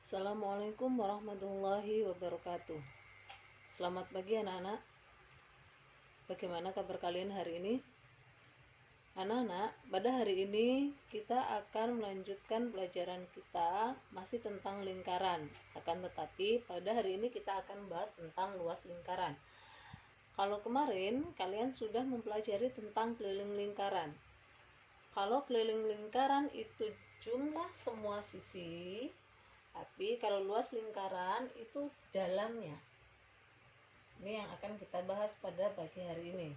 Assalamualaikum warahmatullahi wabarakatuh. Selamat pagi anak-anak. Bagaimana kabar kalian hari ini? Anak-anak, pada hari ini kita akan melanjutkan pelajaran kita masih tentang lingkaran. Akan tetapi pada hari ini kita akan bahas tentang luas lingkaran. Kalau kemarin kalian sudah mempelajari tentang keliling lingkaran. Kalau keliling lingkaran itu jumlah semua sisi, tapi kalau luas lingkaran itu dalamnya. Ini yang akan kita bahas pada pagi hari ini.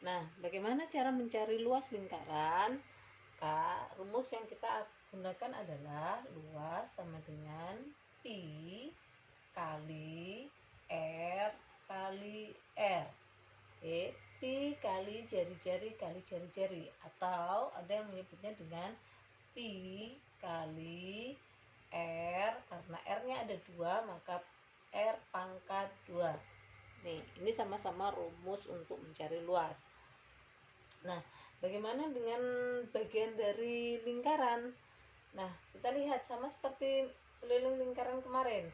Nah, bagaimana cara mencari luas lingkaran? Rumus yang kita gunakan adalah luas sama dengan Pi kali R kali R. Pi kali jari-jari kali jari-jari, atau ada yang menyebutnya dengan Pi kali R, karena R-nya ada 2 maka R pangkat 2. Nih, ini sama-sama rumus untuk mencari luas. Nah, bagaimana dengan bagian dari lingkaran? Nah, kita lihat sama seperti keliling lingkaran kemarin.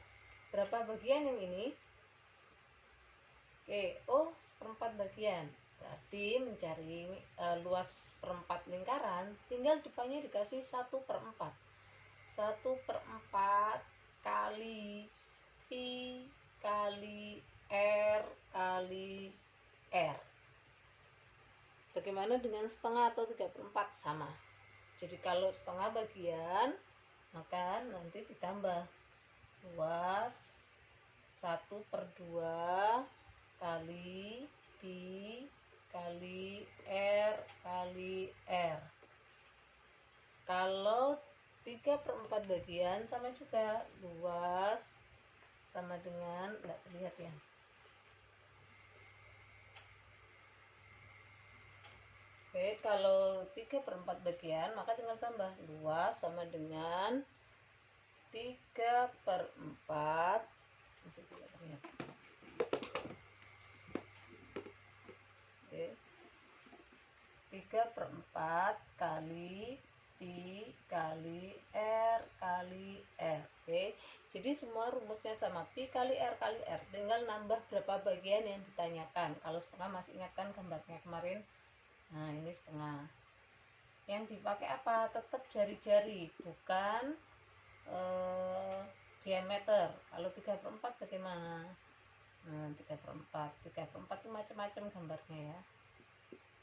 Berapa bagian yang ini? Oke, seperempat bagian. Berarti mencari luas seperempat lingkaran, tinggal depannya dikasih 1/4. 1/4 kali Pi kali R kali R. Bagaimana dengan setengah atau 3/4? Sama. Jadi kalau setengah bagian, maka nanti ditambah luas 1/2 kali Pi kali R kali R. Kalau 3/4 bagian sama juga, luas sama dengan, enggak terlihat ya, oke, kalau 3/4 bagian maka tinggal tambah luas sama dengan 3/4, masih tidak terlihat, oke, 3/4 kali Pi kali R kali R. Oke, jadi semua rumusnya sama, Pi kali R kali R, tinggal nambah berapa bagian yang ditanyakan. Kalau setengah masih ingat kan gambarnya kemarin? Nah, ini setengah. Yang dipakai apa? Tetap jari-jari, bukan diameter. Kalau 3/4 bagaimana? Nah, 3/4 itu macam-macam gambarnya ya.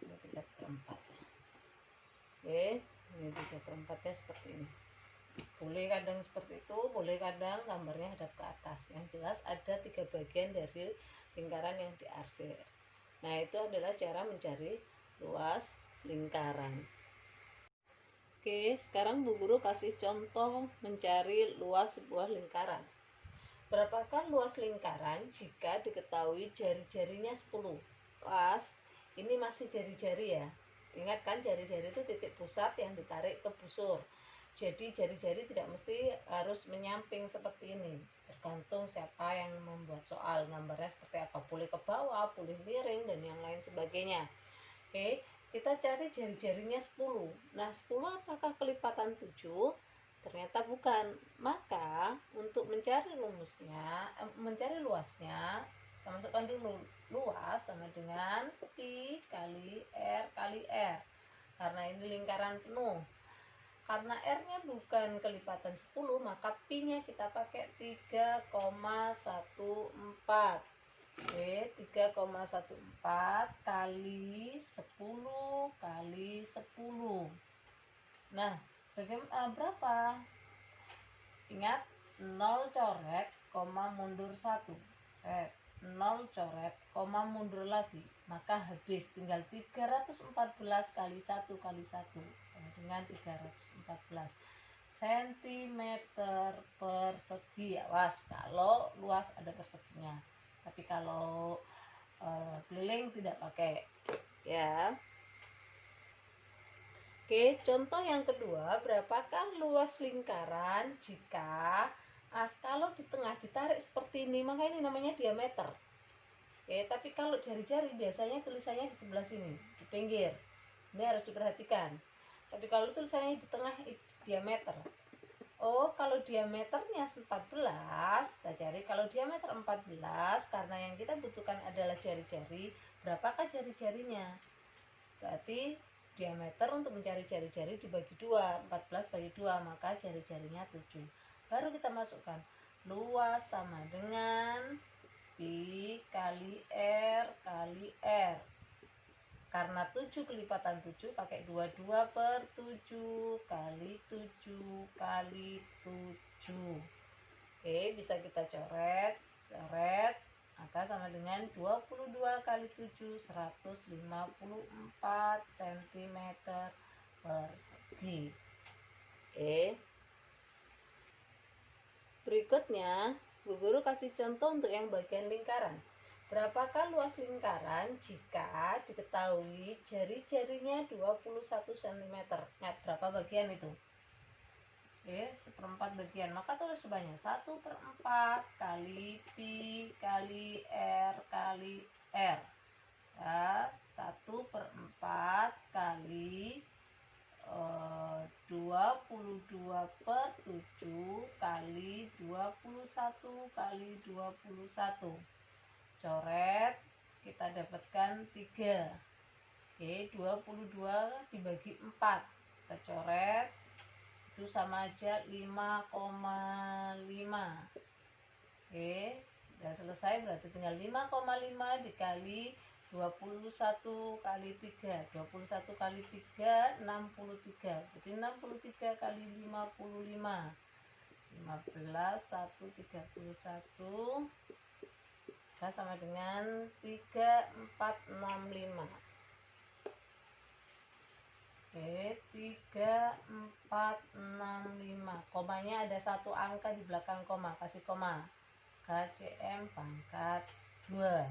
Ini 3/4 ya. Oke, ini 3/4 nya seperti ini. Boleh kadang seperti itu, boleh kadang gambarnya hadap ke atas. Yang jelas ada 3 bagian dari lingkaran yang diarsir. Nah, itu adalah cara mencari luas lingkaran. Oke, sekarang Bu Guru kasih contoh mencari luas sebuah lingkaran. Berapakah luas lingkaran jika diketahui jari-jarinya 10? Pas, ini masih jari-jari ya. Ingat kan, jari-jari itu titik pusat yang ditarik ke busur. Jadi jari-jari tidak mesti harus menyamping seperti ini, tergantung siapa yang membuat soal, gambarnya seperti apa, boleh ke bawah, boleh miring, dan yang lain sebagainya. Oke, kita cari jari-jarinya 10. Nah, 10 apakah kelipatan 7? Ternyata bukan. Maka untuk mencari luasnya, kita masukkan dulu luas sama dengan Pi kali R kali R. Karena ini lingkaran penuh. Karena R-nya bukan kelipatan 10, maka Pi-nya kita pakai 3,14. Oke, 3,14 kali 10 kali 10. Nah, bagaimana berapa? Ingat, 0 coret, koma mundur 1. 0 coret, koma mundur lagi. Maka habis, tinggal 314 kali 1 kali 1 sama dengan 314 cm persegi. Awas, kalau luas ada perseginya. Tapi kalau keliling tidak pakai ya. Oke, contoh yang kedua, berapakah luas lingkaran jika kalau di tengah ditarik seperti ini, maka ini namanya diameter. Oke, tapi kalau jari-jari biasanya tulisannya di sebelah sini, di pinggir. Ini harus diperhatikan. Tapi kalau tulisannya di tengah, itu diameter. Oh, kalau diameternya 14, kita cari kalau diameter 14, karena yang kita butuhkan adalah jari-jari, berapakah jari-jarinya? Berarti diameter untuk mencari jari-jari dibagi 2, 14 bagi 2, maka jari-jarinya 7. Baru kita masukkan luas sama dengan pi kali R kali R. Karena 7 kelipatan 7 pakai 22 per 7 kali 7 kali 7. Oke, bisa kita coret. Maka sama dengan 22 kali 7, 154 cm persegi. Oke. Berikutnya, Bu Guru kasih contoh untuk yang bagian lingkaran. Berapakah luas lingkaran jika diketahui jari-jarinya 21 cm? Nah, berapa bagian itu? Oke, 1/4 bagian. Maka tulis sebanyak 1/4 kali pi kali R kali R. Ya, 1/4 kali 22 per 7 kali 21 kali 21. Coret, kita dapatkan 3. Oke, 22 dibagi 4, kita coret, itu sama aja 5,5. Oke, udah selesai, berarti tinggal 5,5 dikali 21 kali 3. 21 kali 3 63. Berarti 63 kali 55. 15 1 31. Nah, sama dengan 3465. Oke, 3465. Komanya ada satu angka di belakang koma, kasih koma. KCM pangkat 2.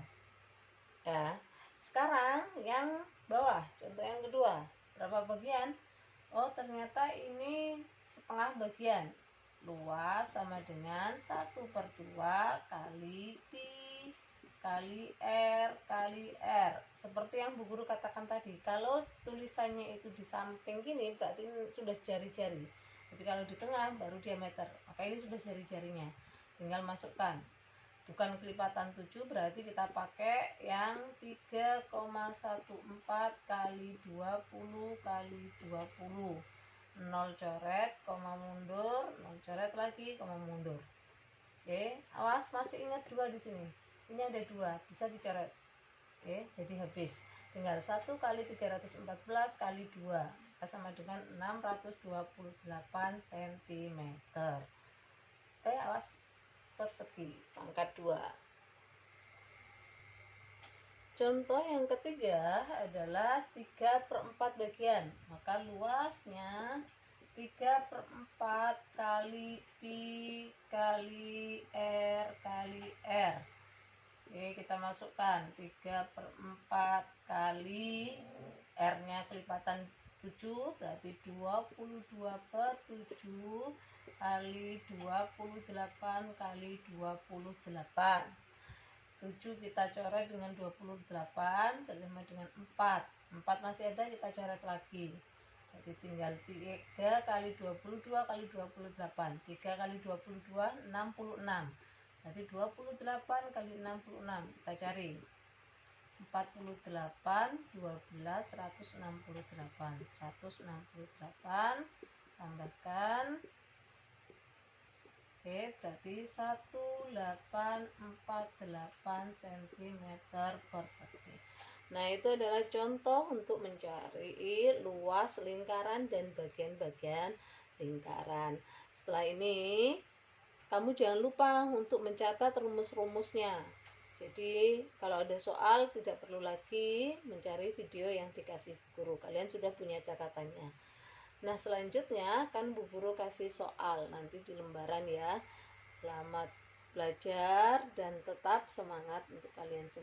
Ya. Sekarang yang bawah, contoh yang kedua. Berapa bagian? Oh, ternyata ini setengah bagian. Luas sama dengan 1/2 kali pi kali R kali R. Seperti yang Bu Guru katakan tadi, kalau tulisannya itu di samping gini berarti ini sudah jari-jari. Jadi kalau di tengah baru diameter. Maka ini sudah jari-jarinya. Tinggal masukkan. Bukan kelipatan 7, berarti kita pakai yang 3,14 kali 20 kali 20. 0 coret, koma mundur, 0 coret lagi, koma mundur. Oke, awas masih ingat 2 di sini. Ini ada 2, bisa dicoret. Oke, jadi habis. Tinggal 1 kali 314 kali 2, sama dengan 628 cm. Oke, awas persegi pangkat 2. Contoh yang ketiga adalah 3/4 bagian. Maka luasnya 3/4 kali pi kali R kali R. Oke, kita masukkan 3/4 kali R-nya kelipatan 7, berarti 22 per 7 kali 28 kali 28. 7 kita coret dengan 28, bersama dengan 4. 4 masih ada, kita coret lagi. Jadi tinggal 3 kali 22 kali 28. 3 kali 22, 66. Jadi 28 kali 66, kita cari 48, 12, 168. 168 tambahkan. Oke, berarti 1848 cm persegi. Nah, itu adalah contoh untuk mencari luas lingkaran dan bagian-bagian lingkaran. Setelah ini, kamu jangan lupa untuk mencatat rumus-rumusnya. Jadi, kalau ada soal tidak perlu lagi mencari video yang dikasih guru. Kalian sudah punya catatannya. Nah, selanjutnya kan Bu Guru kasih soal nanti di lembaran ya. Selamat belajar dan tetap semangat untuk kalian semua.